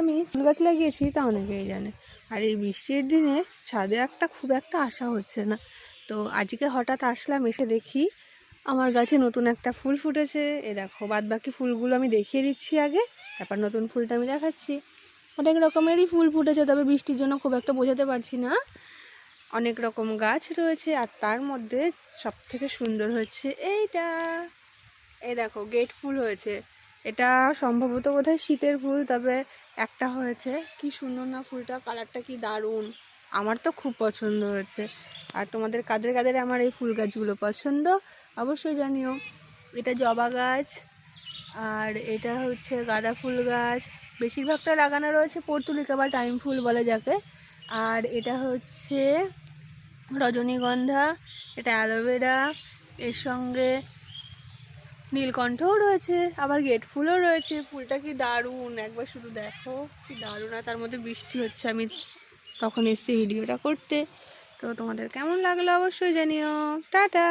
আমি ফুল গাছ লাগিয়েছি তা অনেকেই জানে। আর এই বৃষ্টির দিনে ছাদে খুব একটা আসা হচ্ছে না। তো আজকে হঠাৎ আসলাম, এসে দেখি আমার গাছে নতুন একটা ফুল ফুটেছে। এ দেখো, বাদ বাকি ফুলগুলো আমি দেখিয়ে দিচ্ছি আগে, তারপর নতুন ফুলটা আমি দেখাচ্ছি। অনেক রকমেরই ফুল ফুটেছে, তবে বৃষ্টির জন্য খুব একটা বোঝাতে পারছি না। অনেক রকম গাছ রয়েছে, আর তার মধ্যে সব থেকে সুন্দর হচ্ছে এইটা। এই দেখো, গেট ফুল হয়েছে। এটা সম্ভবত বোধহয় শীতের ফুল, তবে একটা হয়েছে। কি সুন্দর না ফুলটা, কালারটা কি দারুণ, আমার তো খুব পছন্দ হয়েছে। আর তোমাদের কাদের কাদের আমার এই ফুল গাছগুলো পছন্দ অবশ্যই জানিও। এটা জবা গাছ, আর এটা হচ্ছে গাঁদা ফুল গাছ। বেশিরভাগটা লাগানো রয়েছে পর্তুলিকা বা টাইম ফুল বলে যাকে। আর এটা হচ্ছে রজনীগন্ধা, এটা অ্যালোভেরা, এর সঙ্গে নীলকণ্ঠও রয়েছে, আবার গেট ফুলও রয়েছে। ফুলটা কি দারুণ, একবার শুধু দেখো কি দারুণ। আর তার মধ্যে বৃষ্টি হচ্ছে, আমি তখন এসেছি ভিডিওটা করতে। তো তোমাদের কেমন লাগলো অবশ্যই জানিও। টাটা।